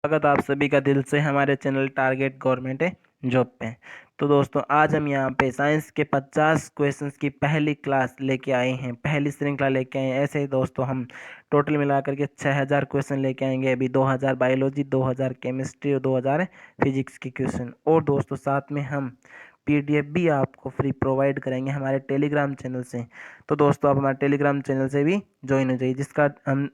स्वागत आप सभी का दिल से हमारे चैनल टारगेट गवर्नमेंट जॉब पे। तो दोस्तों आज हम यहाँ पे साइंस के 50 क्वेश्चंस की पहली क्लास लेके आए हैं, पहली श्रृंखला लेके आए हैं। ऐसे ही दोस्तों हम टोटल मिलाकर के 6000 क्वेश्चन लेके आएंगे। अभी 2000 बायोलॉजी, 2000 केमिस्ट्री और 2000 फिजिक्स के क्वेश्चन। और दोस्तों साथ में हम PDF भी आपको फ्री प्रोवाइड करेंगे हमारे टेलीग्राम चैनल से। तो दोस्तों आप हमारे टेलीग्राम चैनल से भी ज्वाइन हो जाइए, जिसका हम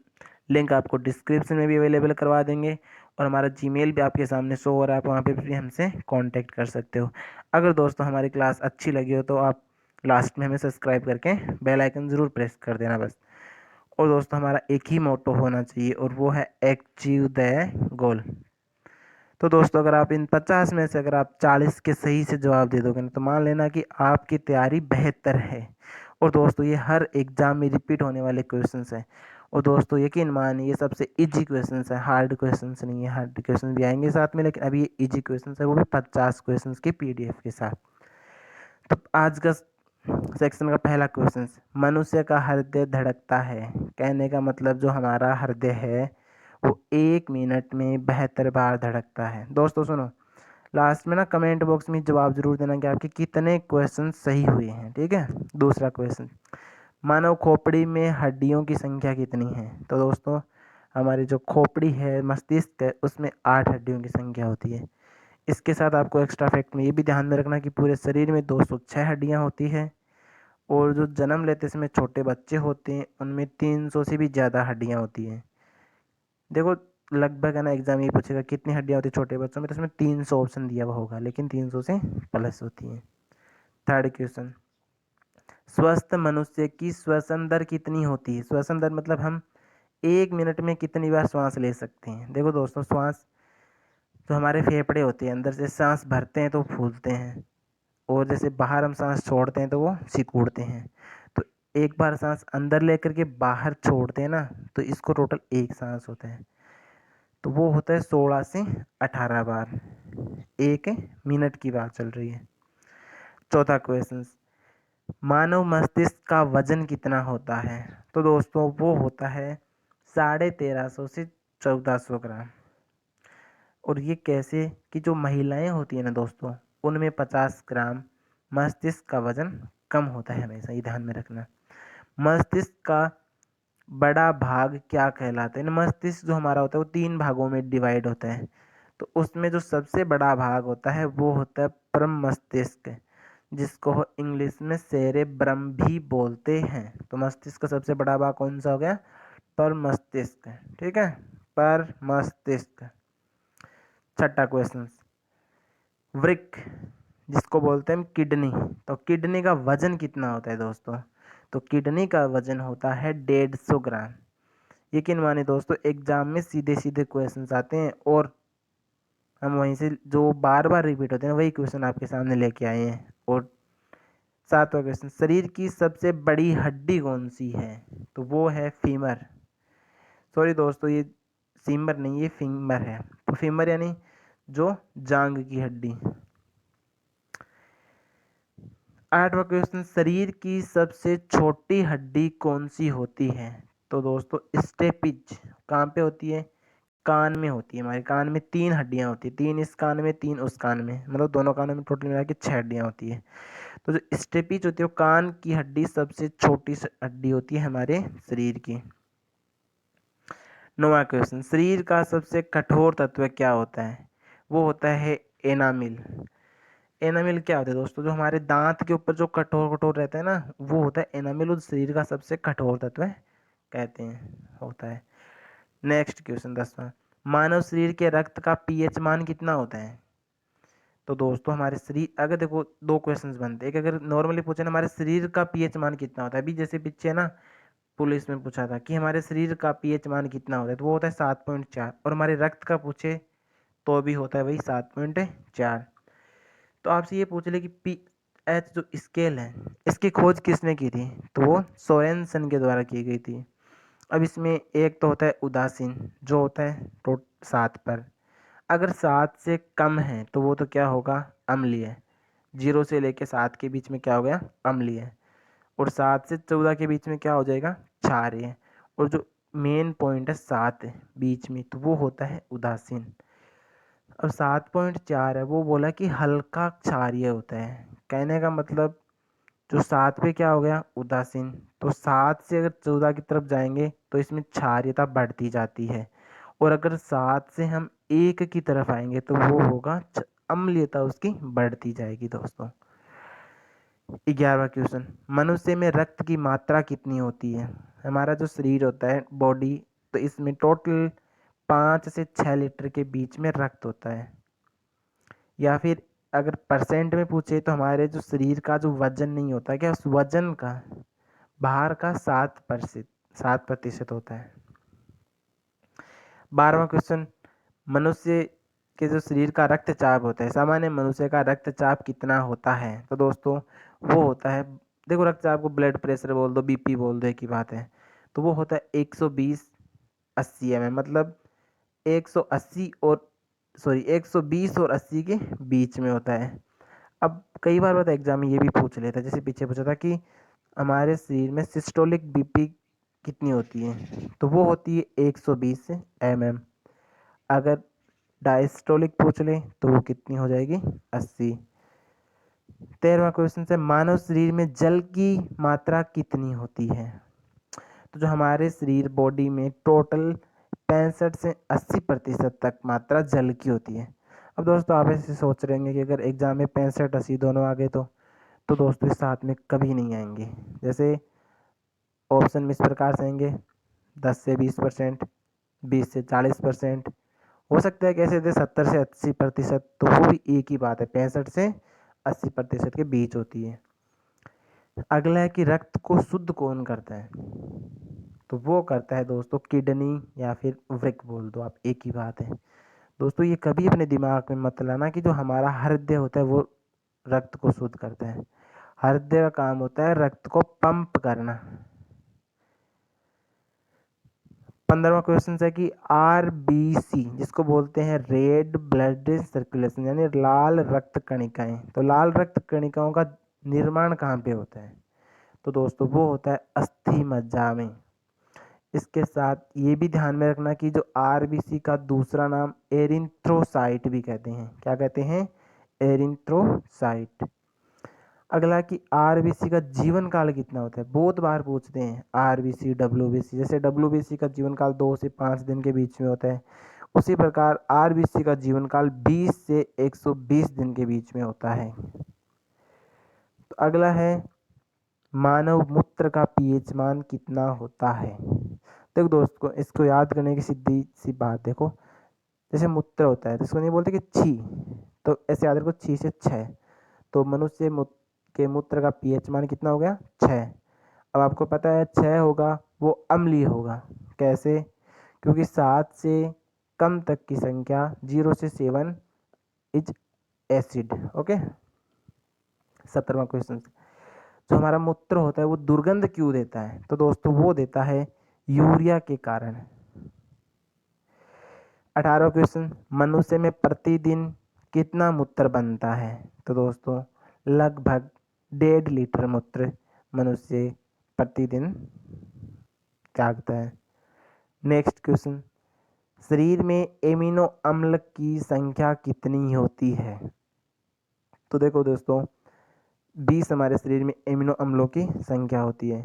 लिंक आपको डिस्क्रिप्शन में भी अवेलेबल करवा देंगे और हमारा जीमेल भी आपके सामने शो हो रहा है, आप वहाँ पे भी हमसे कांटेक्ट कर सकते हो। अगर दोस्तों हमारी क्लास अच्छी लगी हो तो आप लास्ट में हमें सब्सक्राइब करके बेल आइकन ज़रूर प्रेस कर देना बस। और दोस्तों हमारा एक ही मोटो होना चाहिए और वो है अचीव द गोल। तो दोस्तों अगर आप इन 50 में से अगर आप 40 के सही से जवाब दे दोगे ना, तो मान लेना कि आपकी तैयारी बेहतर है। और दोस्तों ये हर एग्जाम में रिपीट होने वाले क्वेश्चंस हैं। और दोस्तों यकीन मानिए ये सबसे इजी क्वेश्चंस है, हार्ड क्वेश्चंस नहीं है। हार्ड क्वेश्चन भी आएंगे साथ में, लेकिन अभी ये इजी क्वेश्चंस है, वो भी 50 क्वेश्चंस के PDF के साथ। तो आज का सेक्शन का पहला क्वेश्चन, मनुष्य का हृदय धड़कता है। कहने का मतलब जो हमारा हृदय है वो 1 मिनट में 72 बार धड़कता है। दोस्तों सुनो, लास्ट में ना कमेंट बॉक्स में जवाब जरूर देना कि आपके कितने क्वेश्चन सही हुए हैं, ठीक है। दूसरा क्वेश्चन, मानव खोपड़ी में हड्डियों की संख्या कितनी है। तो दोस्तों हमारी जो खोपड़ी है, मस्तिष्क है, उसमें 8 हड्डियों की संख्या होती है। इसके साथ आपको एक्स्ट्रा फैक्ट में ये भी ध्यान में रखना कि पूरे शरीर में 206 हड्डियाँ होती है। और जो जन्म लेते समय छोटे बच्चे होते हैं उनमें 300 से भी ज़्यादा हड्डियाँ होती हैं। देखो लगभग है ना, एग्जाम ये पूछेगा कितनी हड्डियाँ होती है छोटे बच्चों में, तो इसमें 300 ऑप्शन दिया हुआ होगा, लेकिन 300 से प्लस होती हैं। थर्ड क्वेश्चन, स्वस्थ मनुष्य की श्वसन दर कितनी होती है। श्वसन दर मतलब हम 1 मिनट में कितनी बार श्वास ले सकते हैं। देखो दोस्तों, श्वास जो हमारे फेफड़े होते हैं, अंदर से सांस भरते हैं तो फूलते हैं, और जैसे बाहर हम सांस छोड़ते हैं तो वो सिकुड़ते हैं। तो एक बार सांस अंदर लेकर के बाहर छोड़ते हैं ना, तो इसको टोटल एक सांस होता है। तो वो होता है 16 से 18 बार। 1 मिनट की बात चल रही है। चौथा क्वेश्चन, मानव मस्तिष्क का वजन कितना होता है। तो दोस्तों वो होता है 1350 से 1400 ग्राम। और ये कैसे कि जो महिलाएं होती है ना दोस्तों, उनमें 50 ग्राम मस्तिष्क का वजन कम होता है, हमेशा ये ध्यान में रखना। मस्तिष्क का बड़ा भाग क्या कहलाता है। मस्तिष्क जो हमारा होता है वो 3 भागों में डिवाइड होता है। तो उसमें जो सबसे बड़ा भाग होता है वो होता है परम मस्तिष्क, जिसको इंग्लिश में सेरेब्रम भी बोलते हैं। तो मस्तिष्क का सबसे बड़ा भाग कौन सा हो गया, पर मस्तिष्क, ठीक है, पर मस्तिष्क। छठा क्वेश्चन, वृक्क जिसको बोलते हैं किडनी, तो किडनी का वजन कितना होता है दोस्तों। तो किडनी का वजन होता है 150 ग्राम। यकीन माने दोस्तों एग्जाम में सीधे सीधे क्वेश्चंस आते हैं, और हम वहीं से जो बार बार रिपीट होते हैं वही क्वेश्चन आपके सामने लेके आए हैं। और सातवां क्वेश्चन, शरीर की सबसे बड़ी हड्डी कौन सी है। तो वो है फीमर। सॉरी दोस्तों, ये सीमर नहीं, ये फीमर है। तो फीमर यानी जो जांग की हड्डी। आठवां क्वेश्चन, शरीर की सबसे छोटी हड्डी कौन सी होती है। तो दोस्तों स्टेपिज कहाँ पे होती है, कान में होती है। हमारे कान में 3 हड्डियां होती है, 3 इस कान में 3 उस कान में, मतलब दोनों कानों में टोटल मिला के 6 हड्डियां होती है। तो जो स्टेपिज होती है वो कान की हड्डी सबसे छोटी हड्डी होती है हमारे शरीर की। 9वां क्वेश्चन, शरीर का सबसे कठोर तत्व क्या होता है। वो होता है एनामिल। एनामिल क्या होता है दोस्तों, जो हमारे दांत के ऊपर जो कठोर कठोर रहता है ना, वो होता है एनामिल। उस शरीर का सबसे कठोर तत्व कहते हैं, होता है। नेक्स्ट क्वेश्चन 10वां, मानव शरीर के रक्त का pH मान कितना होता है। तो दोस्तों हमारे शरीर, अगर देखो 2 क्वेश्चंस बनते हैं। एक अगर नॉर्मली पूछे ना हमारे शरीर का pH मान कितना होता है, अभी जैसे पीछे ना पुलिस में पूछा था कि हमारे शरीर का pH मान कितना होता है, तो वो होता है 7.4। और हमारे रक्त का पूछे तो भी होता है वही 7.4। तो आपसे ये पूछ ले कि pH जो स्केल है इसकी खोज किसने की थी, तो वो सोरेनसन के द्वारा की गई थी। अब इसमें एक तो होता है उदासीन, जो होता है 7 पर। अगर 7 से कम है तो वो तो क्या होगा, अम्लीय। 0 से लेके 7 के बीच में क्या हो गया, अम्लीय। और 7 से 14 के बीच में क्या हो जाएगा, क्षारीय। और जो मेन पॉइंट है 7 बीच में, तो वो होता है उदासीन। अब 7.4 है, वो बोला कि हल्का क्षारीय होता है। कहने का मतलब जो 7 पे क्या हो गया, उदासीन, तो 7 से अगर 14 की तरफ जाएंगे तो इसमें क्षारीयता बढ़ती जाती है, और अगर 7 से हम 1 की तरफ आएंगे तो वो होगा अम्लीयता उसकी बढ़ती जाएगी दोस्तों। 11वां क्वेश्चन, मनुष्य में रक्त की मात्रा कितनी होती है? हमारा जो शरीर होता है बॉडी, तो इसमें टोटल 5 से 6 लीटर के बीच में रक्त होता है। या फिर अगर परसेंट में पूछे तो हमारे जो शरीर का जो वजन नहीं होता क्या, उस वजन का बाहर का 7% होता है। 12वां क्वेश्चन, मनुष्य के जो शरीर का रक्तचाप होता है, सामान्य मनुष्य का रक्तचाप कितना होता है? तो दोस्तों वो होता है, देखो रक्तचाप को ब्लड प्रेशर बोल दो, बीपी बोल दो, एक ही बात है। तो वो होता है 120/80 mm, मतलब 180 और 120 और 80 के बीच में होता है। अब कई बार होता है एग्जाम में ये भी पूछ लेता है, जैसे पीछे पूछा था कि हमारे शरीर में सिस्टोलिक बीपी कितनी होती है, तो वो होती है 120 mm। अगर डायस्टोलिक पूछ ले तो वो कितनी हो जाएगी, 80। 13वां क्वेश्चन से, मानव शरीर में जल की मात्रा कितनी होती है? तो जो हमारे शरीर बॉडी में टोटल 65 से 80% तक मात्रा जल की होती है। अब दोस्तों आप ऐसे सोच रहे हैं कि अगर एग्जाम में 65-80 दोनों आ गए तो दोस्तों इस साथ में कभी नहीं आएंगे। जैसे ऑप्शन में इस प्रकार से आएंगे, 10 से 20%, 20 से 40%, हो सकता है कैसे थे 70 से 80%, तो वो भी एक ही बात है, 65 से 80% के बीच होती है। अगला है कि रक्त को शुद्ध कौन करता है? तो वो करता है दोस्तों किडनी या फिर वृक्क बोल दो आप, एक ही बात है। दोस्तों ये कभी अपने दिमाग में मत लाना कि जो हमारा हृदय होता है वो रक्त को शुद्ध करता है। हृदय का काम होता है रक्त को पंप करना। 15वां क्वेश्चन है कि RBC जिसको बोलते हैं रेड ब्लड सर्कुलेशन, यानी लाल रक्त कणिकाएं, तो लाल रक्त कणिकाओं का निर्माण कहाँ पे होता है? तो दोस्तों वो होता है अस्थि मज्जा में। इसके साथ ये भी ध्यान में रखना कि जो RBC का दूसरा नाम एरिथ्रोसाइट भी कहते हैं। क्या कहते हैं? एरिथ्रोसाइट। अगला कि आरबीसी का जीवन काल कितना होता है? बहुत बार पूछते हैं आरबीसी डब्ल्यूबीसी, जैसे डब्ल्यूबीसी का जीवन काल 2 से 5 दिन के बीच में होता है, उसी प्रकार आरबीसी का जीवन काल 20 से 120 दिन के बीच में होता है। तो अगला है मानव मूत्र का पीएच मान कितना होता है? देखो दोस्तों इसको याद करने की सीधी सी बात देखो, जैसे मूत्र होता है तो इसको नहीं बोलते कि छी, तो ऐसे याद रखो छी से 6, तो मनुष्य के मूत्र का पीएच मान कितना हो गया? 6। अब आपको पता है 6 होगा वो अम्लीय होगा। कैसे? क्योंकि 7 से कम तक की संख्या 0 से 7 इज एसिड। ओके। 17वां क्वेश्चन, जो हमारा मूत्र होता है वो दुर्गंध क्यों देता है? तो दोस्तों वो देता है यूरिया के कारण। 18वां क्वेश्चन, मनुष्य में प्रतिदिन कितना मूत्र बनता है? तो दोस्तों लगभग 1.5 लीटर मूत्र मनुष्य प्रतिदिन त्यागता है। नेक्स्ट क्वेश्चन, शरीर में एमिनो अम्ल की संख्या कितनी होती है? तो देखो दोस्तों 20 हमारे शरीर में एमिनो अम्लों की संख्या होती है।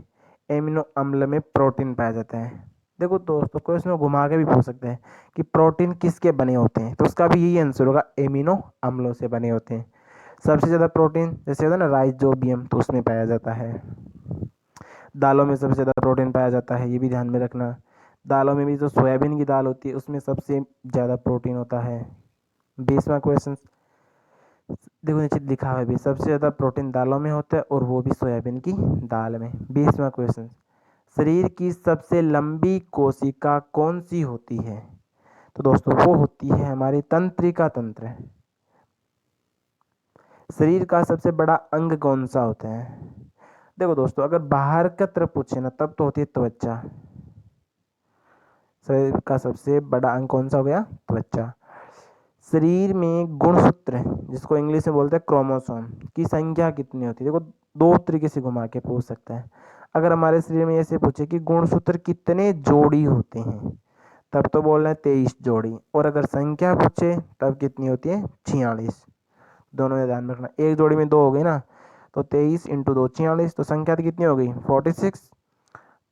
एमिनो अम्ल में प्रोटीन पाया जाता है। देखो दोस्तों क्वेश्चन घुमा के भी पूछ सकते हैं कि प्रोटीन किसके बने होते हैं, तो उसका भी यही आंसर होगा, एमिनो अम्लों से बने होते हैं। सबसे ज़्यादा प्रोटीन जैसे होता है ना राइजोबियम, तो उसमें पाया जाता है। दालों में सबसे ज़्यादा प्रोटीन पाया जाता है, ये भी ध्यान में रखना। दालों में भी जो सोयाबीन की दाल होती है उसमें सबसे ज़्यादा प्रोटीन होता है। 20वां क्वेश्चन देखो नीचे लिखा हुआ है भी, सबसे ज़्यादा प्रोटीन दालों में होता है और वो भी सोयाबीन की दाल में। 20वां क्वेश्चन, शरीर की सबसे लंबी कोशिका कौन सी होती है? तो दोस्तों वो होती है हमारी तंत्रिका तंत्र। शरीर का सबसे बड़ा अंग कौन सा होता है? देखो दोस्तों अगर बाहर का तरफ पूछे ना तब तो होती है त्वचा। शरीर का सबसे बड़ा अंग कौन सा हो गया? त्वचा। शरीर में गुणसूत्र जिसको इंग्लिश में बोलते हैं क्रोमोसोम की संख्या कितनी होती है? देखो दो तरीके से घुमा के पूछ सकता है। अगर हमारे शरीर में ऐसे पूछे कि गुणसूत्र कितने जोड़ी होते हैं, तब तो बोलना है 23 जोड़ी। और अगर संख्या पूछे तब कितनी होती है 46। दोनों में ध्यान रखना, एक जोड़ी में दो हो गई ना, तो 23 इंटू 2 46, तो संख्या तो कितनी हो गई 46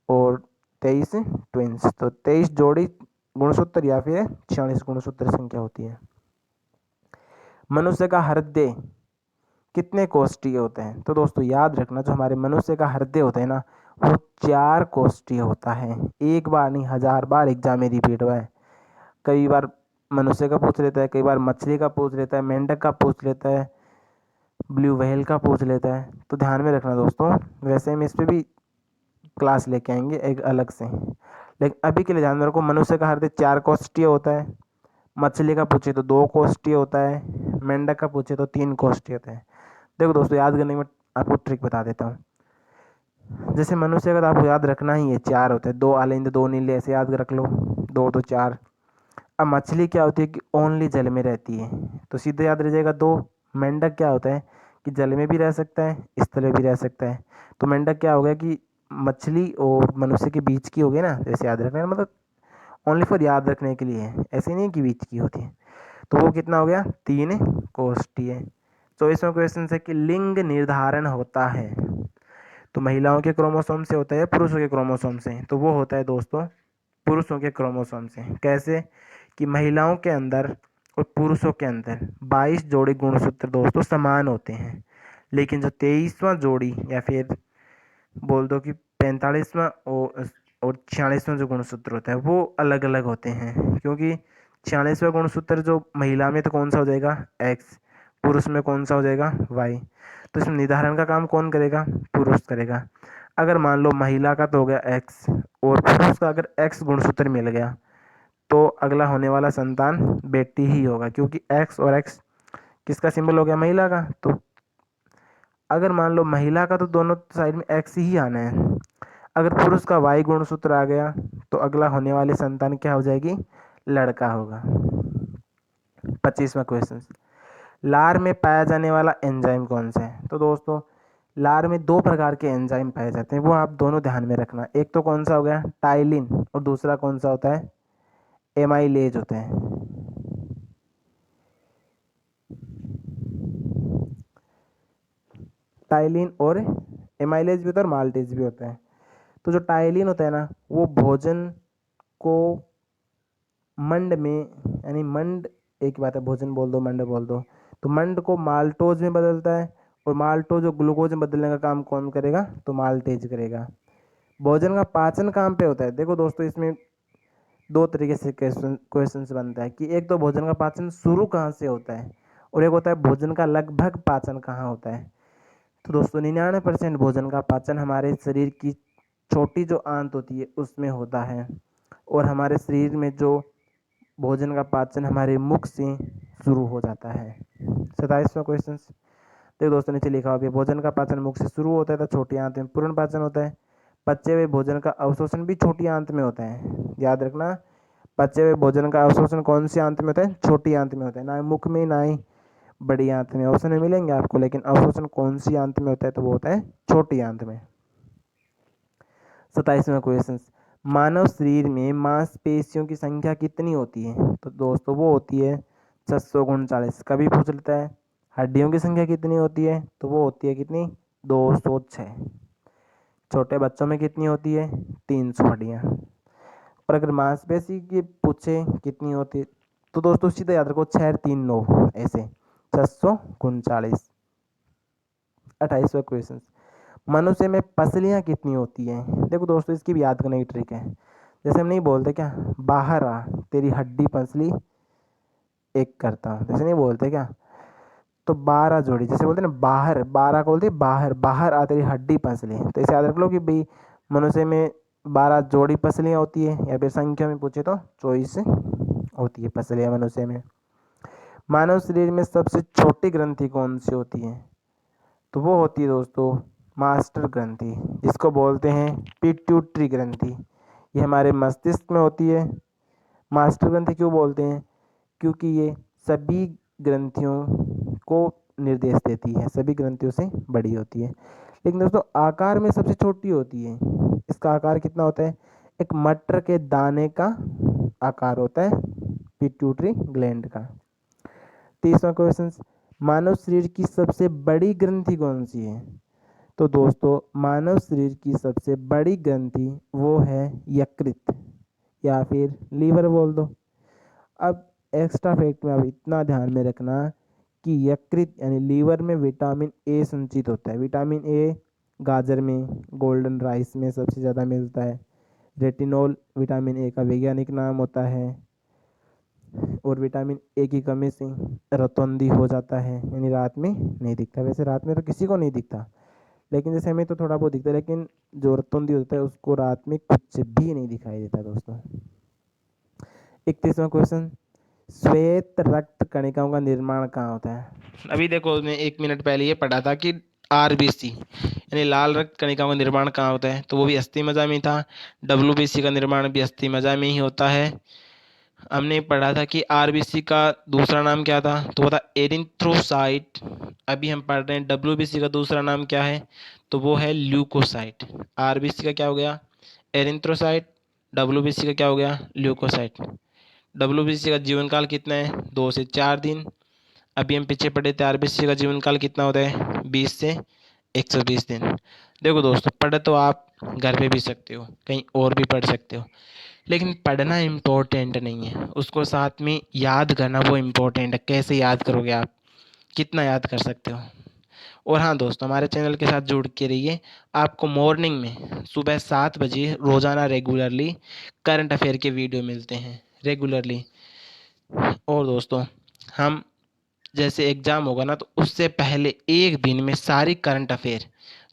और 23 ट्विंस, तो 23 जोड़ी गुणसूत्र या फिर 46 गुणसूत्र संख्या होती है। मनुष्य का हृदय कितने कोष्ठीय होते हैं? तो दोस्तों याद रखना, जो हमारे मनुष्य का हृदय होता है ना, वो 4 कोष्ठीय होता है। एक बार नहीं 1000 बार एग्जाम में रिपीट हुआ है। कई बार मनुष्य का पूछ लेता है, कई बार मछली का पूछ लेता है, मेंढक का पूछ लेता है, ब्लू व्हेल का पूछ लेता है। तो ध्यान में रखना दोस्तों, वैसे हम इस पर भी क्लास लेके आएंगे एक अलग से, लेकिन अभी के लिए ध्यान में रखो, मनुष्य का हृदय 4 कोष्ठीय होता है, मछली का पूछे तो 2 कोष्ठीय होता है, मेंढक का पूछे तो 3 कोष्ठीय होता है। देखो दोस्तों, याद करने में आपको ट्रिक बता देता हूँ। जैसे मनुष्य का तो आपको याद रखना ही है 4 होते हैं, 2 आलिंद 2 नीले, ऐसे याद रख लो, 2 तो 4। अब मछली क्या होती है कि ओनली जल में रहती है, तो सीधे याद रह जाएगा 2। मेंढक क्या होता है कि जल में भी रह सकता है, स्थल में भी रह सकता है। तो मेंढक क्या हो गया कि मछली और मनुष्य के बीच की हो गई ना, जैसे याद रखना है, मतलब ओनली फॉर याद रखने के लिए है, ऐसे नहीं कि बीच की होती है। तो वो कितना हो गया 3 कोष्ठीय। 24वां क्वेश्चन है कि लिंग निर्धारण होता है तो महिलाओं के क्रोमोसोम से होता है पुरुषों के क्रोमोसोम से? तो वो होता है दोस्तों पुरुषों के क्रोमोसोम से। कैसे कि महिलाओं के अंदर और पुरुषों के अंदर 22 जोड़ी गुणसूत्र दोस्तों समान होते हैं, लेकिन जो 23वां जोड़ी या फिर बोल दो कि 45वां और 46वां जो गुणसूत्र होता है वो अलग अलग होते हैं। क्योंकि 46वां गुणसूत्र जो महिला में तो कौन सा हो जाएगा एक्स, पुरुष में कौन सा हो जाएगा वाई। तो इसमें निर्धारण का काम कौन करेगा? पुरुष करेगा। अगर मान लो महिला का तो हो गया एक्स और पुरुष का अगर एक्स गुणसूत्र मिल गया तो अगला होने वाला संतान बेटी ही होगा, क्योंकि एक्स और एक्स किसका सिंबल हो गया? महिला का। तो अगर मान लो महिला का तो दोनों साइड में एक्स ही आना है। अगर पुरुष का वाई गुणसूत्र आ गया तो अगला होने वाली संतान क्या हो जाएगी? लड़का होगा। 25वां क्वेश्चन, लार में पाया जाने वाला एंजाइम कौन सा है? तो दोस्तों लार में 2 प्रकार के एंजाइम पाए जाते हैं, वो आप दोनों ध्यान में रखना। एक तो कौन सा हो गया टाइलिन, और दूसरा कौन सा होता है एमाइलेज होता है। टाइलिन और एमाइलेज भी होता है और माल्टेज भी होता है। तो जो टाइलिन होता है ना, वो भोजन को मंड में, यानी मंड एक बात है, भोजन बोल दो मंड बोल दो, तो मंड को माल्टोज में बदलता है, और माल्टोज जो ग्लूकोज में बदलने का काम कौन करेगा? तो माल्टेज करेगा। भोजन का पाचन काम पे होता है। देखो दोस्तों, इसमें 2 तरीके से क्वेश्चन बनता है कि एक तो भोजन का पाचन शुरू कहाँ से होता है, और एक होता है भोजन का लगभग पाचन कहाँ होता है। तो दोस्तों 99% भोजन का पाचन हमारे शरीर की छोटी जो आंत होती है उसमें होता है, और हमारे शरीर में जो भोजन का पाचन हमारे मुख से शुरू हो जाता है। 27वां क्वेश्चन देखो दोस्तों, नीचे लिखा हुआ है भोजन का पाचन मुख से शुरू होता है तो छोटी आंत में पूर्ण पाचन होता है। पचे हुए भोजन का अवशोषण भी छोटी आंत में होता है। याद रखना, पचे हुए भोजन का अवशोषण कौन सी आंत में होता है? छोटी आंत में होता है, ना मुख में ना ही बड़ी आंत में। ऑप्शन में मिलेंगे आपको, लेकिन अवशोषण कौन सी आंत में होता है? तो वो होता है छोटी आंत में। 27वां क्वेश्चन, मानव शरीर में मांसपेशियों की संख्या कितनी होती है? तो दोस्तों वो होती है 639। कभी पूछ लेता है हड्डियों की संख्या कितनी होती है? तो वो होती है कितनी? 206। छोटे बच्चों में कितनी होती है? 300 हड्डियाँ। और अगर मांसपेशी की पूछे कितनी होती है, तो दोस्तों सीधे याद रखो 6 3 9, ऐसे 639। 28वां क्वेश्चन, मनुष्य में पसलियाँ कितनी होती हैं? देखो दोस्तों, इसकी भी याद करने की ट्रिक है। जैसे हम नहीं बोलते क्या, बाहर आ तेरी हड्डी पसली एक करता हूँ, जैसे नहीं बोलते क्या? तो 12 जोड़ी, जैसे बोलते हैं ना बाहर, 12 को बोलते बाहर, बाहर आ तेरी हड्डी पसली। तो इसे याद रख लो कि भाई मनुष्य में 12 जोड़ी पसलियाँ होती है, या फिर संख्या में पूछे तो 24 होती है पसलियाँ मनुष्य में। मानव शरीर में सबसे छोटी ग्रंथि कौन सी होती है? तो वो होती है दोस्तों मास्टर ग्रंथि, जिसको बोलते हैं पिट्यूटरी ग्रंथि। ये हमारे मस्तिष्क में होती है। मास्टर ग्रंथि क्यों बोलते हैं? क्योंकि ये सभी ग्रंथियों को निर्देश देती है, सभी ग्रंथियों से बड़ी होती है। लेकिन दोस्तों आकार में सबसे छोटी होती है। इसका आकार कितना होता है? एक मटर के दाने का आकार होता है पिट्यूटरी ग्लैंड का। 30वां क्वेश्चन, मानव शरीर की सबसे बड़ी ग्रंथि कौन सी है? तो दोस्तों मानव शरीर की सबसे बड़ी ग्रंथि वो है यकृत या फिर लीवर बोल दो। अब एक्स्ट्रा फैक्ट में अब इतना ध्यान में रखना कि यकृत यानी लीवर में विटामिन ए संचित होता है। विटामिन ए गाजर में, गोल्डन राइस में सबसे ज़्यादा मिलता है। रेटिनॉल विटामिन ए का वैज्ञानिक नाम होता है। और विटामिन ए की कमी से रतौंधी हो जाता है, यानी रात में नहीं दिखता। वैसे रात में तो किसी को नहीं दिखता, लेकिन जैसे हमें तो थोड़ा बहुत दिखता है, लेकिन जो रतौंधी होता है उसको रात में कुछ भी नहीं दिखाई देता दोस्तों। 31वां क्वेश्चन, श्वेत रक्त कणिकाओं का निर्माण कहाँ होता है? अभी देखो मैं 1 मिनट पहले ये पढ़ा था कि आरबीसी यानी लाल रक्त कणिकाओं का निर्माण कहाँ होता है, तो वो भी अस्थि मज्जा में था। डब्ल्यूबीसी का निर्माण भी अस्थि मज्जा में ही होता है। हमने पढ़ा था कि आरबीसी का दूसरा नाम क्या था, तो वो था एरिथ्रोसाइट। अभी हम पढ़ रहे हैं डब्ल्यूबीसी का दूसरा नाम क्या है, तो वो है ल्यूकोसाइट। आरबीसी का क्या हो गया? एरिथ्रोसाइट। डब्ल्यूबीसी का क्या हो गया? ल्यूकोसाइट। डब्ल्यूबीसी का जीवन काल कितना है? 2 से 4 दिन। अभी हम पीछे पढ़े थे आरबीसी का जीवन काल कितना होता है? 20 से 120 दिन। देखो दोस्तों, पढ़ तो आप घर पे भी सकते हो, कहीं और भी पढ़ सकते हो, लेकिन पढ़ना इम्पोर्टेंट नहीं है, उसको साथ में याद करना वो इम्पोर्टेंट है। कैसे याद करोगे आप, कितना याद कर सकते हो। और हाँ दोस्तों, हमारे चैनल के साथ जुड़ के रहिए। आपको मॉर्निंग में सुबह 7 बजे रोज़ाना रेगुलरली करंट अफेयर के वीडियो मिलते हैं रेगुलरली। और दोस्तों, हम जैसे एग्ज़ाम होगा ना, तो उससे पहले एक दिन में सारी करंट अफेयर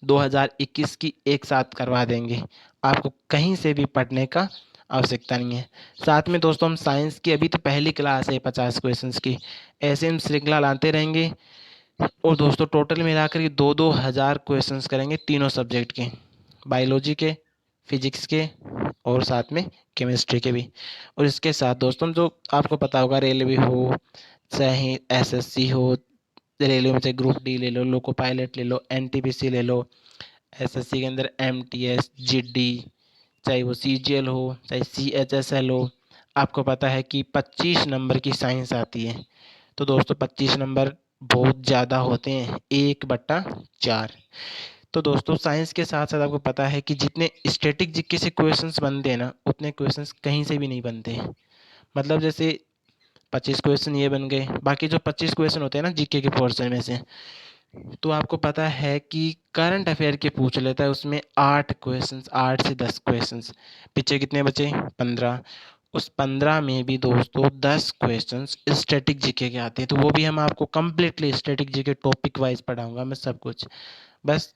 2021 की एक साथ करवा देंगे। आपको कहीं से भी पढ़ने का आवश्यकता नहीं है। साथ में दोस्तों, हम साइंस की अभी तो पहली क्लास है 50 क्वेश्चंस की, ऐसे हम श्रृंखला लाते रहेंगे। और दोस्तों टोटल मिलाकर के 2-2 हज़ार क्वेश्चंस करेंगे तीनों सब्जेक्ट के, बायोलॉजी के, फिजिक्स के और साथ में केमिस्ट्री के भी। और इसके साथ दोस्तों, जो आपको पता होगा, रेलवे हो चाहे एसएससी हो, रेलवे में चाहे ग्रुप डी ले लो, लोको पायलट ले लो, एनटीपीसी ले लो, एसएससी के अंदर एमटीएस, जीडी, चाहे वो सीजीएल हो चाहे सीएचएसएल हो, आपको पता है कि 25 नंबर की साइंस आती है। तो दोस्तों 25 नंबर बहुत ज़्यादा होते हैं, 1/4। तो दोस्तों साइंस के साथ साथ आपको पता है कि जितने स्टैटिक जीके से क्वेश्चंस बनते हैं ना, उतने क्वेश्चंस कहीं से भी नहीं बनते हैं। मतलब जैसे 25 क्वेश्चन ये बन गए, बाकी जो 25 क्वेश्चन होते हैं ना जीके के पोर्शन में से, तो आपको पता है कि करंट अफेयर के पूछ लेता है उसमें 8 क्वेश्चंस, 8 से 10 क्वेश्चंस। पीछे कितने बचे? 15। उस 15 में भी दोस्तों 10 क्वेश्चंस स्टैटिक जीके के आते हैं, तो वो भी हम आपको completely static GK topic wise पढ़ाऊंगा मैं सब कुछ बस।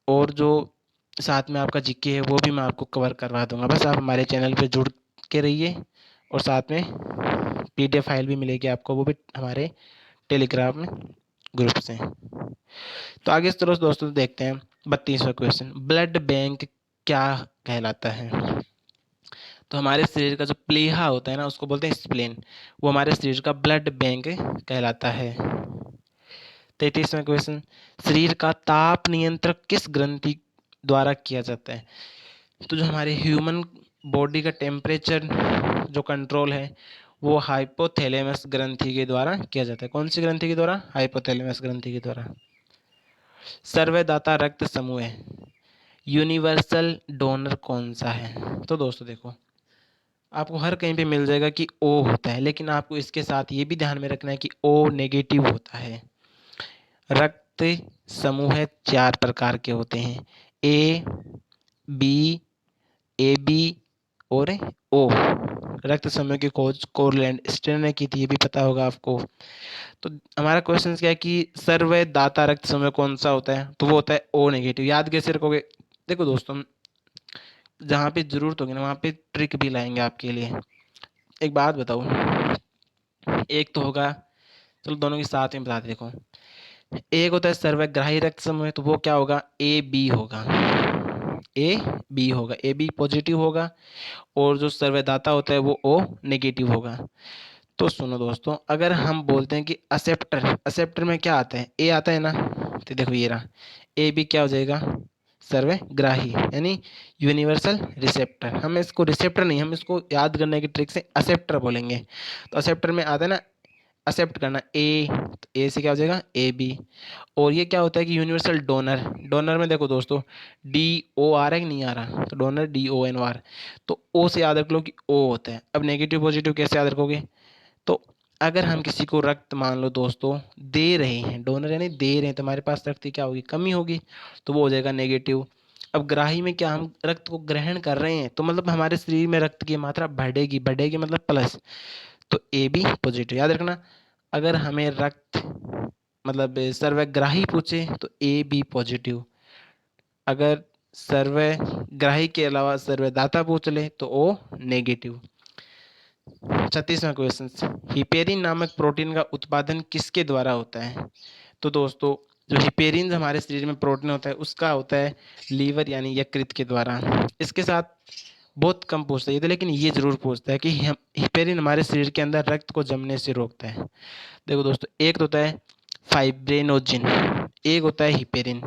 और जो साथ में आपका जीके है वो भी मैं आपको कवर करवा दूंगा। बस आप हमारे चैनल पे जुड़ के रहिए, और साथ में पीडीएफ फाइल भी मिलेगी आपको, वो भी हमारे टेलीग्राम में ग्रुप से। तो आगे इस तरह दोस्तों देखते हैं 32वां क्वेश्चन, ब्लड बैंक क्या कहलाता है? तो हमारे शरीर का जो प्लीहा होता है ना, उसको बोलते हैं स्प्लेन, वो हमारे शरीर का ब्लड बैंक कहलाता है। 33वां क्वेश्चन, शरीर का ताप नियंत्रण किस ग्रंथि द्वारा किया जाता है? तो जो हमारे ह्यूमन बॉडी का टेम्परेचर जो कंट्रोल है, वो हाइपोथैलेमस ग्रंथि के द्वारा किया जाता है। कौन सी ग्रंथि के द्वारा? हाइपोथैलेमस ग्रंथि के द्वारा। सर्वदाता रक्त समूह है, यूनिवर्सल डोनर कौन सा है? तो दोस्तों देखो, आपको हर कहीं पे मिल जाएगा कि ओ होता है, लेकिन आपको इसके साथ ये भी ध्यान में रखना है कि ओ नेगेटिव होता है। रक्त समूह 4 प्रकार के होते हैं, ए, बी, ए बी और ओ। रक्त समूह की खोज कोरलैंड स्टेन ने की थी, ये भी पता होगा आपको। तो हमारा क्वेश्चन क्या है कि सर्वदाता रक्त समूह कौन सा होता है? तो वो होता है ओ नेगेटिव। याद कैसे रखोगे? देखो दोस्तों, जहाँ पे जरूरत होगी ना वहाँ पे ट्रिक भी लाएंगे आपके लिए। एक बात बताओ, एक तो होगा, चलो दोनों के साथ में बता दे। देखो, एक होता है सर्वग्राही रक्त समूह, तो वो क्या होगा? ए बी होगा, ए बी होगा, ए बी पॉजिटिव होगा। और जो सर्वदाता होता है वो ओ नेगेटिव होगा। तो सुनो दोस्तों, अगर हम बोलते हैं कि असेप्टर, असेप्टर में क्या आता है? ए आता है ना, करते। देखो ये रहा, ए बी क्या हो जाएगा, सर्वग्राही यानी यूनिवर्सल रिसेप्टर। हम इसको रिसेप्टर नहीं, हम इसको याद करने की ट्रिक से असेप्टर बोलेंगे। तो असेप्टर में आता है ना एक्सेप्ट करना, ए, तो ए से क्या हो जाएगा ए बी। और ये क्या होता है कि यूनिवर्सल डोनर, डोनर में देखो दोस्तों डी ओ आ रहा है कि नहीं आ रहा, तो donor D O N O R, तो ओ से याद रख लो कि ओ होता है। अब नेगेटिव पॉजिटिव कैसे याद रखोगे, तो अगर हम किसी को रक्त मान लो दोस्तों दे रहे हैं, डोनर यानी दे रहे हैं, तो हमारे पास रक्त की क्या होगी, कमी होगी, तो वो हो जाएगा नेगेटिव। अब ग्राही में क्या, हम रक्त को ग्रहण कर रहे हैं, तो मतलब हमारे शरीर में रक्त की मात्रा बढ़ेगी, बढ़ेगी मतलब प्लस, तो ए बी पॉजिटिव याद रखना। अगर हमें रक्त मतलब सर्वग्राही पूछे तो ए बी पॉजिटिव, अगर सर्वग्राही के अलावा सर्वदाता पूछ ले तो ओ नेगेटिव। 36वां क्वेश्चन, हिपेरिन नामक प्रोटीन का उत्पादन किसके द्वारा होता है। तो दोस्तों जो हिपेरिन हमारे शरीर में प्रोटीन होता है उसका होता है लीवर यानी यकृत के द्वारा। इसके साथ बहुत कम पूछता है ये तो, लेकिन ये जरूर पूछता है कि हिपेरिन हमारे शरीर के अंदर रक्त को जमने से रोकता है। देखो दोस्तों एक तो होता है फाइब्रिनोजिन, एक होता है हिपेरिन।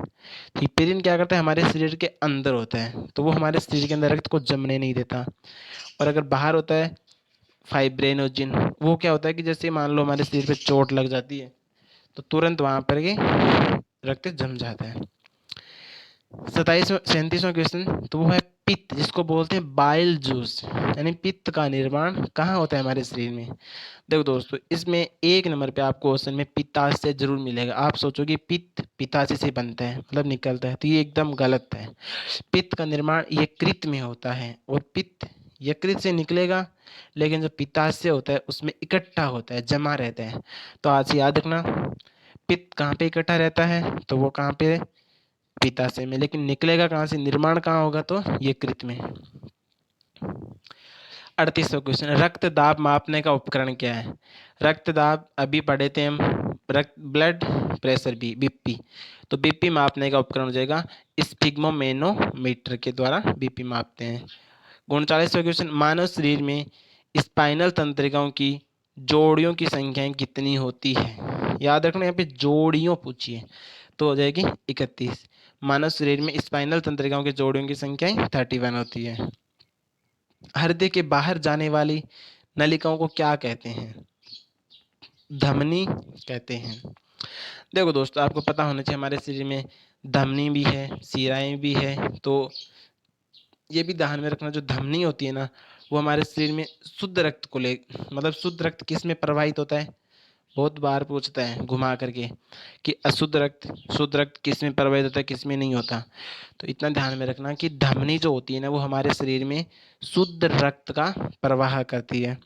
हिपेरिन क्या करता है, हमारे शरीर के अंदर होता है, तो वो हमारे शरीर के अंदर रक्त को जमने नहीं देता। और अगर बाहर होता है फाइब्रिनोजिन, वो क्या होता है कि जैसे मान लो हमारे शरीर पे चोट लग जाती है तो तुरंत वहां पर ये रक्त जम जाता है। 37वां क्वेश्चन, तो वो है पित्त, जिसको बोलते हैं बाइल जूस, यानी पित्त का निर्माण कहाँ होता है हमारे शरीर में। देखो दोस्तों इसमें एक नंबर पे आपको क्वेश्चन में पित्ताशय जरूर मिलेगा। आप सोचोगे पित्त पित्ताशय से बनता है मतलब निकलता है, तो ये एकदम गलत है। पित्त का निर्माण यकृत में होता है और पित्त यकृत से निकलेगा, लेकिन जो पित्ताशय होता है उसमें इकट्ठा होता है, जमा रहता है। तो आज से याद रखना, पित्त कहाँ पे इकट्ठा रहता है, तो वो कहाँ पे, पित्ताशय में, लेकिन निकलेगा कहाँ से, निर्माण कहाँ होगा, तो यकृत में। 38वां क्वेश्चन, रक्त दाब मापने का उपकरण क्या है। रक्त दाब अभी पढ़े थे हम, रक्त ब्लड प्रेशर भी, बीपी, तो बीपी मापने का उपकरण हो जाएगा स्फिग्मोमेनोमीटर के द्वारा बीपी मापते हैं। 39वां क्वेश्चन, मानव शरीर में स्पाइनल तंत्रिकाओं की जोड़ियों की संख्याएं कितनी होती है। याद रखना यहाँ पे जोड़ियों पूछिए, तो हो जाएगी 31। मानव शरीर में स्पाइनल तंत्रिकाओं की जोड़ियों की संख्याएं 31 होती है। हृदय के बाहर जाने वाली नलिकाओं को क्या कहते हैं, धमनी कहते हैं। देखो दोस्तों आपको पता होना चाहिए हमारे शरीर में धमनी भी है, शिराएं भी है, तो ये भी ध्यान में रखना, जो धमनी होती है ना वो हमारे शरीर में शुद्ध रक्त को ले, मतलब शुद्ध रक्त किस में प्रवाहित होता है, बहुत बार पूछता है घुमा करके कि अशुद्ध रक्त शुद्ध रक्त किस में प्रवाहित होता है किस में नहीं होता। तो इतना ध्यान में रखना कि धमनी जो होती है ना वो हमारे शरीर में शुद्ध रक्त का प्रवाह करती है।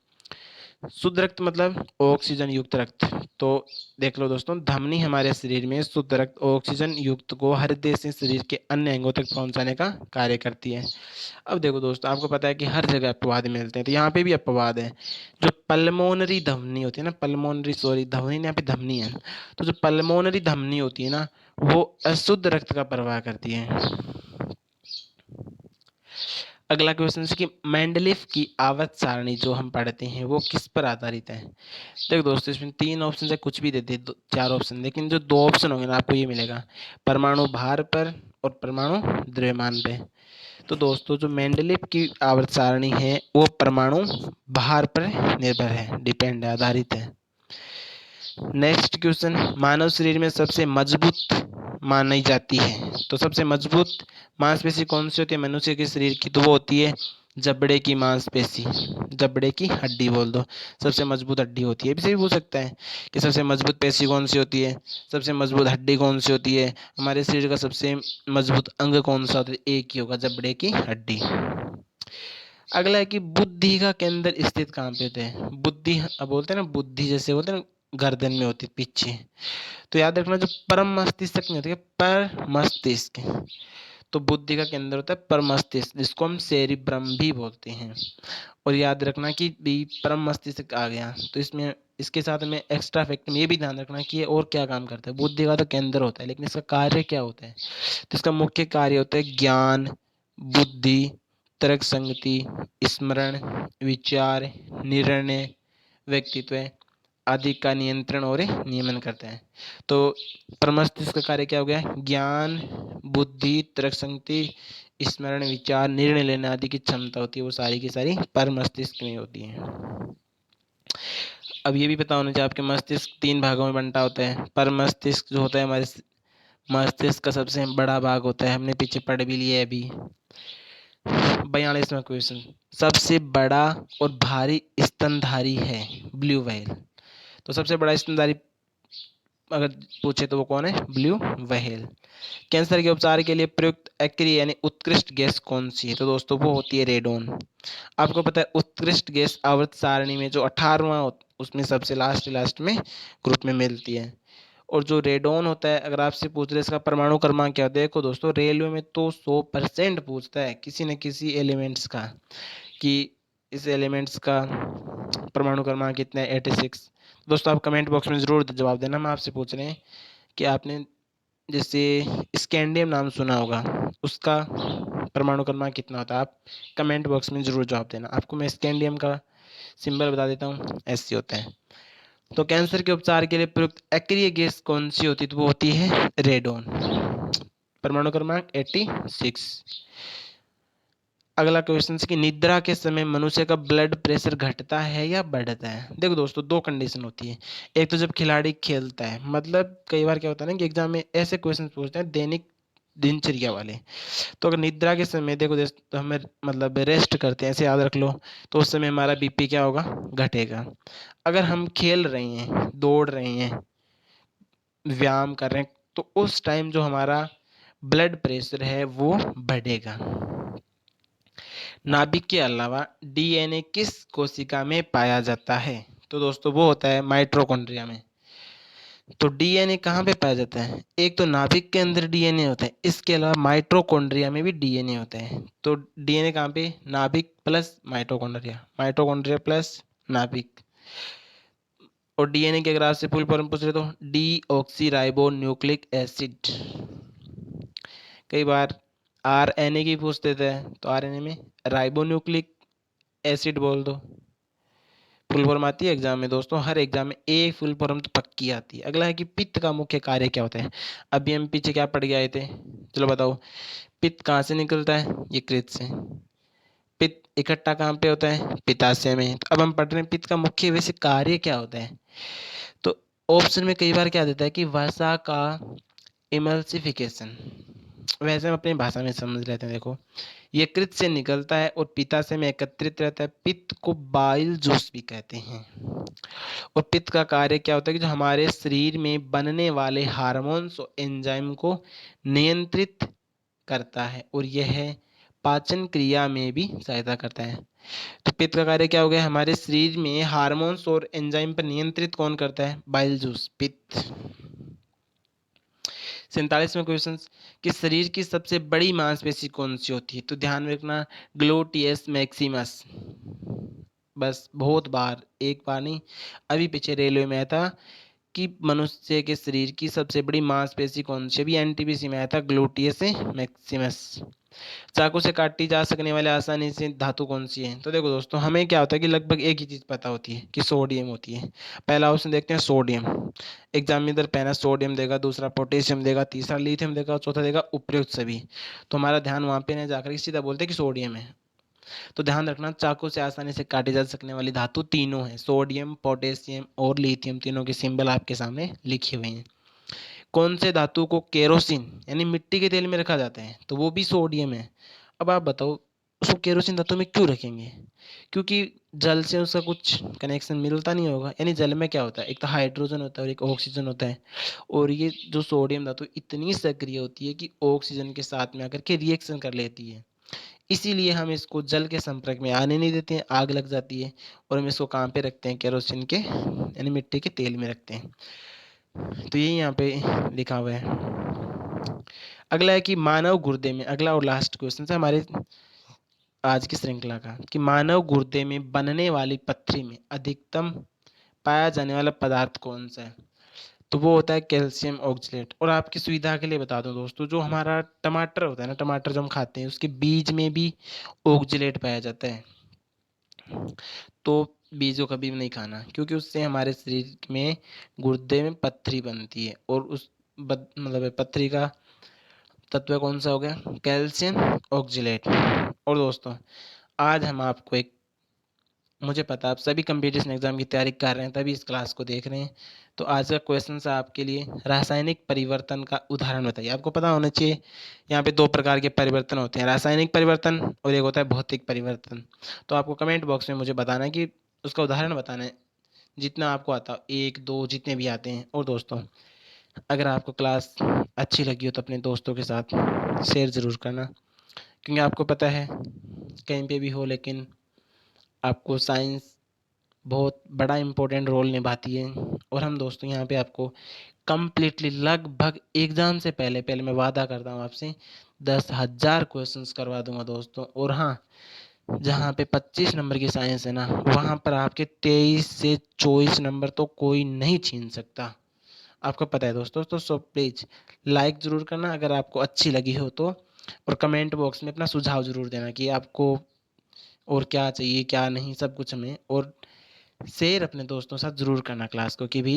शुद्ध रक्त मतलब ऑक्सीजन युक्त रक्त। तो देख लो दोस्तों धमनी हमारे शरीर में शुद्ध रक्त ऑक्सीजन युक्त को हृदय से शरीर के अन्य अंगों तक पहुंचाने का कार्य करती है। अब देखो दोस्तों आपको पता है कि हर जगह अपवाद मिलते हैं, तो यहाँ पे भी अपवाद है। जो पल्मोनरी धमनी होती है ना, पल्मोनरी सॉरी धमनी यहाँ पे धमनी है, तो जो पल्मोनरी धमनी होती है ना वो अशुद्ध रक्त का प्रवाह करती है। अगला क्वेश्चन है कि मेंडलीफ की आवर्त सारणी जो हम पढ़ते हैं वो किस पर आधारित है। देखो दोस्तों इसमें 3 ऑप्शन से कुछ भी देते 4 ऑप्शन, लेकिन जो 2 ऑप्शन होंगे ना आपको ये मिलेगा परमाणु भार पर और परमाणु द्रव्यमान पे। तो दोस्तों जो मेंडलीफ की आवर्त सारणी है वो परमाणु भार पर निर्भर है, डिपेंड है, आधारित है। नेक्स्ट क्वेश्चन, मानव शरीर में सबसे मजबूत मानी जाती है, तो सबसे मजबूत मांसपेशी कौन सी होती है मनुष्य के शरीर की, तो वो होती है जबड़े की मांसपेशी, जबड़े की हड्डी बोल दो, सबसे मजबूत हड्डी होती है। भी सही पूछ सकता है कि सबसे मजबूत पेशी कौन सी होती है, सबसे मजबूत हड्डी कौन सी होती है, हमारे शरीर का सबसे मजबूत अंग कौन सा होता है, एक ही होगा जबड़े की हड्डी। अगला है कि बुद्धि का केंद्र स्थित कहाँ पे होते हैं, बुद्धि अब बोलते हैं ना, बुद्धि जैसे बोलते हैं ना गर्दन में होती है पीछे, तो याद रखना जो परम मस्तिष्क नहीं होती है, पर मस्तिष्क, तो बुद्धि का केंद्र होता है परम मस्तिष्क, जिसको हम सेरिब्रम भी बोलते हैं। और याद रखना कि भी परम मस्तिष्क आ गया तो इसमें इसके साथ में एक्स्ट्रा फैक्ट में ये भी ध्यान रखना कि ये और क्या काम करता है। बुद्धि का तो केंद्र होता है लेकिन इसका कार्य क्या होता है, तो इसका मुख्य कार्य होता है ज्ञान, बुद्धि, तर्क संगति, स्मरण, विचार, निर्णय, व्यक्तित्व आदि का नियंत्रण और नियमन करता है। तो प्रमस्तिष्क का कार्य क्या हो गया? ज्ञान, बुद्धि, तर्क शक्ति, स्मरण, विचार, निर्णय लेने आदि की क्षमता होती है, वो सारी की सारी प्रमस्तिष्क में होती है। अब ये भी पता होना चाहिए आपके मस्तिष्क 3 भागों में बंटा होता है। परमस्तिष्क जो होता है हमारे मस्तिष्क का सबसे बड़ा भाग होता है, हमने पीछे पढ़ भी लिया है अभी। 42वां क्वेश्चन, सबसे बड़ा और भारी स्तनधारी है ब्लू व्हेल। तो सबसे बड़ा स्तनधारी अगर पूछे तो वो कौन है? Blue whale. कैंसर के उपचार के लिए प्रयुक्त एक्रिय यानी उत्कृष्ट गैस कौन सी है? तो दोस्तों वो होती है रेडोन। आपको पता है उत्कृष्ट गैस आवर्त सारणी में जो 18वां उसमें सबसे लास्ट में ग्रुप में मिलती है। और जो रेडोन होता है, अगर आपसे पूछ रहे इसका परमाणु क्रमांक क्या होता है, देखो दोस्तों रेलवे में तो 100% पूछता है किसी न किसी एलिमेंट्स का, कि इस एलिमेंट्स का परमाणु क्रमांक कितना है, 86। दोस्तों आप कमेंट बॉक्स में ज़रूर जवाब देना। हम आपसे पूछ रहे हैं कि आपने जैसे स्कैंडियम नाम सुना होगा, उसका परमाणु क्रमांक कितना होता है? आप कमेंट बॉक्स में ज़रूर जवाब देना। आपको मैं स्कैंडियम का सिंबल बता देता हूँ, ऐसे होता है। तो कैंसर के उपचार के लिए प्रयुक्त एक्रिय गैस कौन सी होती है? तो वो होती है रेडोन। परमाणु क्रमांक 86। अगला क्वेश्चन कि निद्रा के समय मनुष्य का ब्लड प्रेशर घटता है या बढ़ता है? देखो दोस्तों दो कंडीशन होती है। एक तो जब खिलाड़ी खेलता है, मतलब कई बार क्या होता है ना कि एग्जाम में ऐसे क्वेश्चन पूछते हैं दैनिक दिनचर्या वाले। तो अगर निद्रा के समय देखो तो हमें मतलब रेस्ट करते हैं, ऐसे याद रख लो, तो उस समय हमारा बीपी क्या होगा? घटेगा। अगर हम खेल रहे हैं, दौड़ रहे हैं, व्यायाम कर रहे हैं, तो उस टाइम जो हमारा ब्लड प्रेशर है वो बढ़ेगा। नाभिक के अलावा डीएनए किस कोशिका में पाया जाता है? तो दोस्तों वो होता है माइटोकॉन्ड्रिया में। तो डीएनए कहाँ पे पाया जाता है? एक तो नाभिक के अंदर डीएनए होता है, इसके अलावा माइटोकॉन्ड्रिया में भी डीएनए होता है। तो डीएनए कहाँ पे? नाभिक प्लस माइटोकॉन्ड्रिया, माइटोकॉन्ड्रिया प्लस नाभिक। और डीएनए के अगर आपसे फुल फॉर्म पूछ रहे तो D oxy ribo nucleic acid. कई बार आरएनए की पूछ देते हैं, तो आरएनए में राइबो न्यूक्लिक एसिड बोल दो। फुल फॉर्म आती है एग्जाम में दोस्तों, हर एग्जाम में एक फुल फॉर्म तो पक्की आती है। अगला है कि पित्त का मुख्य कार्य क्या होता है? अभी हम पीछे क्या पढ़ के आए थे, चलो बताओ। पित्त कहाँ से निकलता है? यकृत से। पित्त इकट्ठा कहाँ पे होता है? पित्ताशय में। तो अब हम पढ़ रहे हैं पित्त का मुख्य वैसे कार्य क्या होता है। तो ऑप्शन में कई बार क्या देता है कि वसा का इमल्सिफिकेशन, वैसे हम अपनी भाषा में समझ लेते हैं। देखो यकृत से निकलता है और पित्ताशय में एकत्रित रहता है। पित्त को बाइल जूस भी कहते हैं। और पित्त का कार्य क्या होता है कि जो हमारे शरीर में बनने वाले हार्मोन्स और एंजाइम को नियंत्रित करता है, और यह पाचन क्रिया में भी सहायता करता है। तो पित्त का कार्य क्या हो गया? हमारे शरीर में हार्मोन्स और एंजाइम पर नियंत्रित कौन करता है? बाइल जूस, पित्त। 47वां क्वेश्चन कि शरीर की सबसे बड़ी मांसपेशी कौन सी होती है? तो ध्यान में रखना ग्लूटियस मैक्सिमस। बस बहुत बार, एक बार नहीं, अभी पीछे रेलवे में आया था कि मनुष्य के शरीर की सबसे बड़ी मांसपेशी कौन सी? अभी एनटीपीसी में आया था ग्लूटियस मैक्सिमस। चाकू से काटी जा सकने वाले आसानी से धातु कौन सी है? तो देखो दोस्तों हमें क्या होता है कि लगभग एक ही चीज़ पता होती है कि सोडियम होती है। पहला ऑप्शन देखते हैं सोडियम। एग्जामिनर पहला सोडियम देगा, दूसरा पोटेशियम देगा, तीसरा लिथियम देगा और चौथा देगा उपयुक्त सभी। तो हमारा ध्यान वहाँ पे नहीं जाकर सीधा बोलते हैं कि सोडियम है। तो ध्यान रखना चाकू से आसानी से काटी जा सकने वाली धातु तीनों है, सोडियम, पोटेशियम और लिथियम। तीनों के सिंबल आपके सामने लिखे हुए हैं। कौन से धातु को केरोसिन यानी मिट्टी के तेल में रखा जाता है? तो वो भी सोडियम है। अब आप बताओ उसको केरोसिन धातु में क्यों रखेंगे? क्योंकि जल से उसका कुछ कनेक्शन मिलता नहीं होगा। यानी जल में क्या होता है, एक तो हाइड्रोजन होता है और एक ऑक्सीजन होता है। और ये जो सोडियम धातु इतनी सक्रिय होती है कि ऑक्सीजन के साथ में आकर के रिएक्शन कर लेती है। इसीलिए हम इसको जल के संपर्क में आने नहीं देते हैं, आग लग जाती है। और हम इसको कहाँ पे रखते हैं? केरोसिन के यानी मिट्टी के तेल में रखते हैं। तो यही यहाँ पे लिखा हुआ है। अगला है कि मानव गुर्दे में, अगला और लास्ट क्वेश्चन है हमारे आज की श्रृंखला का, कि मानव गुर्दे में बनने वाली पथरी में अधिकतम पाया जाने वाला पदार्थ कौन सा है? तो वो होता है कैल्शियम ऑक्सलेट। और आपकी सुविधा के लिए बता दूं दोस्तों, जो हमारा टमाटर होता है ना, टमाटर जो हम खाते हैं उसके बीज में भी ऑक्सलेट पाया जाता है। तो बीज को कभी भी नहीं खाना, क्योंकि उससे हमारे शरीर में गुर्दे में पत्थरी बनती है, और उस मतलब पत्थरी का तत्व कौन सा हो गया, कैल्शियम ऑक्जेलेट। और दोस्तों आज हम आपको एक, मुझे पता आप सभी कंपटीशन एग्जाम की तैयारी कर रहे हैं तभी इस क्लास को देख रहे हैं, तो आज का क्वेश्चन है आपके लिए, रासायनिक परिवर्तन का उदाहरण बताइए। आपको पता होना चाहिए यहाँ पे दो प्रकार के परिवर्तन होते हैं, रासायनिक परिवर्तन और एक होता है भौतिक परिवर्तन। तो आपको कमेंट बॉक्स में मुझे बताना है कि उसका उदाहरण बताना है, जितना आपको आता हो, एक दो जितने भी आते हैं। और दोस्तों अगर आपको क्लास अच्छी लगी हो तो अपने दोस्तों के साथ शेयर ज़रूर करना, क्योंकि आपको पता है कहीं पे भी हो लेकिन आपको साइंस बहुत बड़ा इम्पोर्टेंट रोल निभाती है। और हम दोस्तों यहाँ पे आपको कम्प्लीटली लगभग एग्ज़ाम से पहले पहले मैं वादा करता हूँ आपसे 10,000 क्वेश्चंस करवा दूंगा दोस्तों। और हाँ, जहाँ पे 25 नंबर की साइंस है ना, वहाँ पर आपके 23 से 24 नंबर तो कोई नहीं छीन सकता, आपको पता है दोस्तों। तो सो प्लीज़ लाइक ज़रूर करना अगर आपको अच्छी लगी हो तो, और कमेंट बॉक्स में अपना सुझाव ज़रूर देना कि आपको और क्या चाहिए क्या नहीं, सब कुछ हमें। और शेयर अपने दोस्तों के साथ ज़रूर करना क्लास को, कि भी